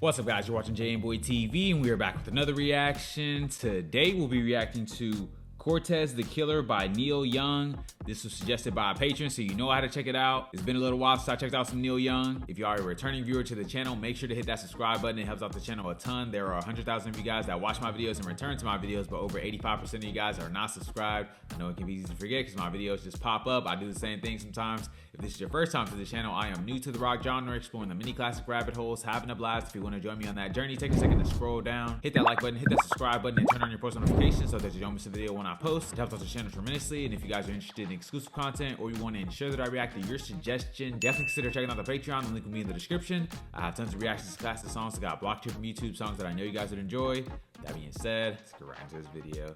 What's up, guys? You're watching jmboytv, and we are back with another reaction. Today we'll be reacting to Cortez the Killer by Neil Young. This was suggested by a patron, so you know how to check it out. It's been a little while since I checked out some Neil Young. If you are a returning viewer to the channel, make sure to hit that subscribe button. It helps out the channel a ton. There are 100,000 of you guys that watch my videos and return to my videos, but over 85% of you guys are not subscribed. I know it can be easy to forget because my videos just pop up. I do the same thing sometimes. If this is your first time to the channel, I am new to the rock genre, exploring the mini classic rabbit holes, having a blast. If you want to join me on that journey, take a second to scroll down, hit that like button, hit that subscribe button, and turn on your post notifications so that you don't miss a video when I post. It helps out the channel tremendously. And if you guys are interested in exclusive content or you want to ensure that I react to your suggestion, definitely consider checking out the Patreon. The link will be in the description. I have tons of reactions to classic songs that got blocked here from YouTube, songs that I know you guys would enjoy. That being said, let's get right into this video.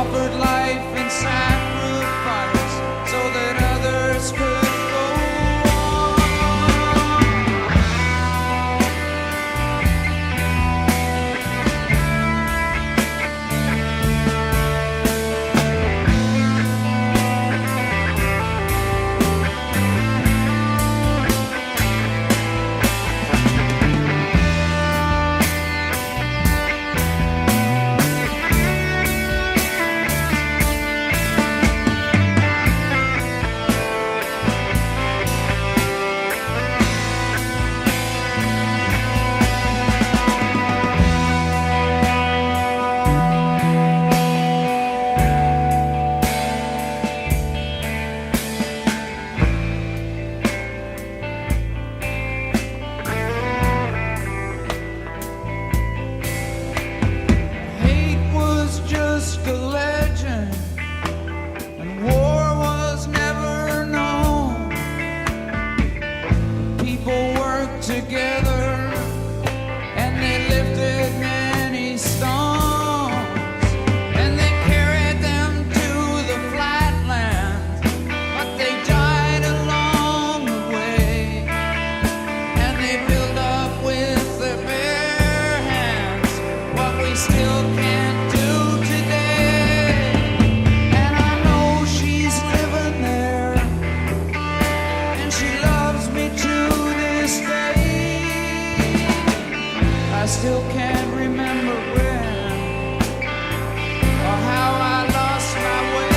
offered life and sacrifice so that others could go together, and they lifted many stones, and they carried them to the flatlands, but they died along the way, and they built up with their bare hands what we still can't do today. And I know she's living there, and she loves me to this day. I still can't remember when or how I lost my way.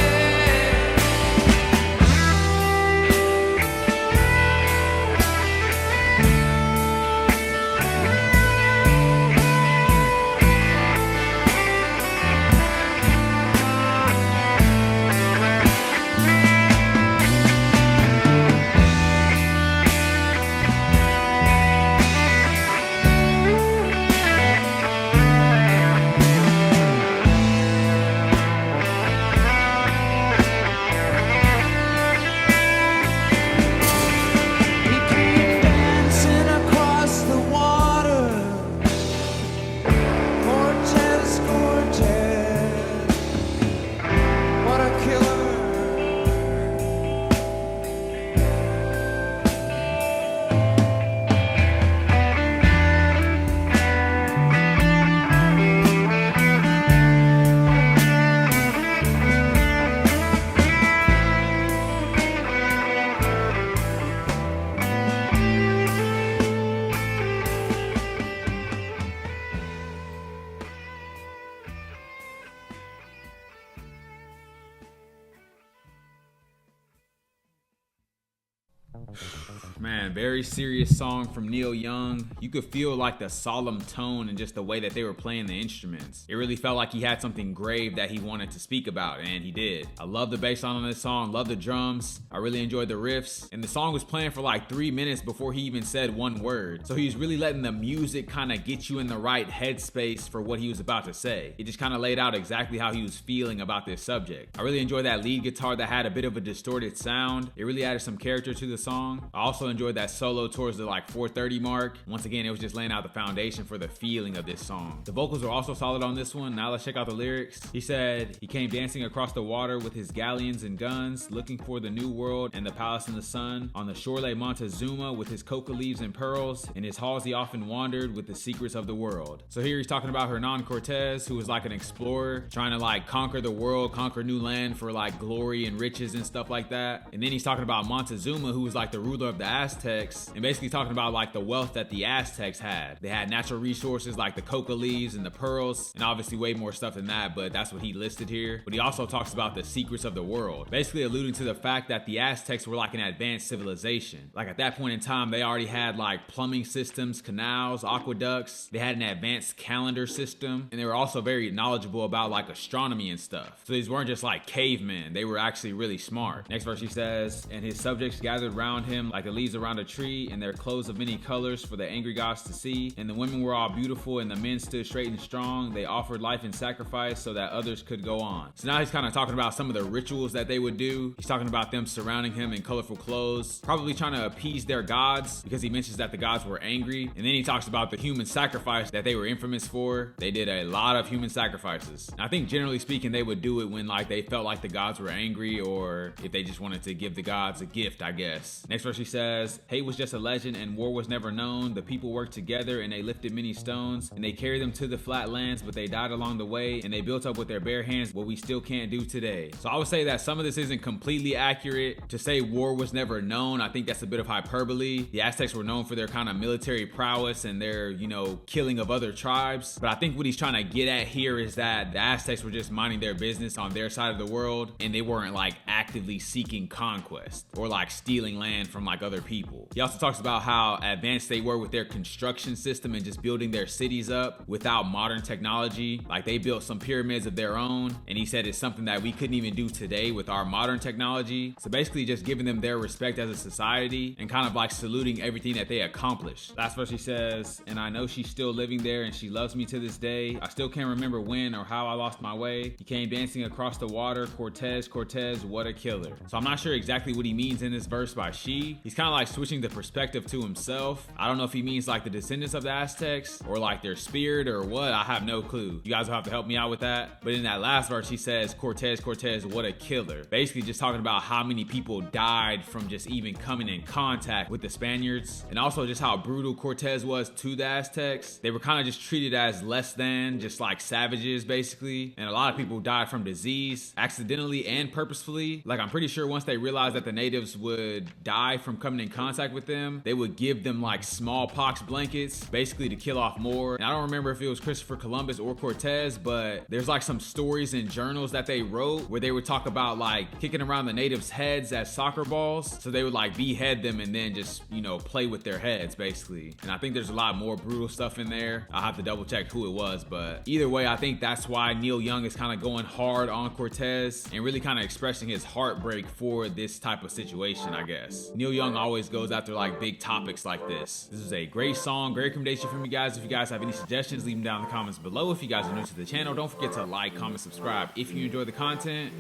Man, very serious song from Neil Young. You could feel like the solemn tone and just the way that they were playing the instruments. It really felt like he had something grave that he wanted to speak about, and he did. I love the bass line on this song, love the drums. I really enjoyed the riffs, and the song was playing for like 3 minutes before he even said one word. So he was really letting the music kind of get you in the right headspace for what he was about to say. It just kind of laid out exactly how he was feeling about this subject. I really enjoyed that lead guitar that had a bit of a distorted sound. It really added some character to the song. I also enjoyed that solo towards the like 4:30 mark. Once again, it was just laying out the foundation for the feeling of this song. The vocals were also solid on this one. Now let's check out the lyrics. He said, he came dancing across the water with his galleons and guns, looking for the new world and the palace in the sun. On the shore lay Montezuma with his coca leaves and pearls. In his halls he often wandered with the secrets of the world. So here he's talking about Hernan Cortez, who was like an explorer, trying to like conquer the world, conquer new land for like glory and riches and stuff like that. And then he's talking about Montezuma, who was like the ruler of the Aztecs, and basically talking about like the wealth that the Aztecs had. They had natural resources like the coca leaves and the pearls, and obviously way more stuff than that, but that's what he listed here. But he also talks about the secrets of the world, basically alluding to the fact that the Aztecs were like an advanced civilization. Like at that point in time, they already had like plumbing systems, canals, aqueducts. They had an advanced calendar system, and they were also very knowledgeable about like astronomy and stuff. So these weren't just like cavemen, they were actually really smart. Next verse he says, and his subjects gathered round around him like the leaves around a tree, and their clothes of many colors for the angry gods to see. And the women were all beautiful, and the men stood straight and strong. They offered life in sacrifice so that others could go on. So now he's kind of talking about some of the rituals that they would do. He's talking about them surrounding him in colorful clothes, probably trying to appease their gods, because he mentions that the gods were angry. And then he talks about the human sacrifice that they were infamous for. They did a lot of human sacrifices. And I think generally speaking, they would do it when like they felt like the gods were angry, or if they just wanted to give the gods a gift, I guess. Next verse he says, hate was just a legend and war was never known. The people worked together and they lifted many stones and they carried them to the flat lands, but they died along the way and they built up with their bare hands what we still can't do today. So I would say that some of this isn't completely accurate. To say war was never known, I think that's a bit of hyperbole. The Aztecs were known for their kind of military prowess and their, you know, killing of other tribes. But I think what he's trying to get at here is that the Aztecs were just minding their business on their side of the world, and they weren't like actively seeking conquest or like stealing land from like other people. He also talks about how advanced they were with their construction system and just building their cities up without modern technology. Like they built some pyramids of their own, and he said it's something that we couldn't even do today with our modern technology. So basically just giving them their respect as a society and kind of like saluting everything that they accomplished. Last verse he says, and I know she's still living there and she loves me to this day. I still can't remember when or how I lost my way. He came dancing across the water. Cortez, Cortez, what a killer. So I'm not sure exactly what he means in this verse by she. He's kind of like switching the perspective to himself. I don't know if he means like the descendants of the Aztecs or like their spirit or what. I have no clue. You guys will have to help me out with that. But in that last verse, he says, Cortez, Cortez, what a killer. Basically just talking about how many people died from just even coming in contact with the Spaniards, and also just how brutal Cortez was to the Aztecs. They were kind of just treated as less than, just like savages basically. And a lot of people died from disease, accidentally and purposefully. Like I'm pretty sure once they realized that the natives would die from coming in contact with them, they would give them like smallpox blankets, basically to kill off more. And I don't remember if it was Christopher Columbus or Cortez, but there's like some stories in journals that they wrote where they would talk about like kicking around the natives' heads as soccer balls. So they would like behead them and then just, you know, play with their heads basically. And I think there's a lot more brutal stuff in there. I'll have to double check who it was, but either way, I think that's why Neil Young is kind of going hard on Cortez and really kind of expressing his heartbreak for this type of situation, I guess. Neil Young always goes after like big topics like this. This is a great song, great recommendation from you guys. If you guys have any suggestions, leave them down in the comments below. If you guys are new to the channel, don't forget to like, comment, subscribe if you enjoy the content.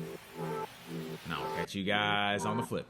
And I'll catch you guys on the flip.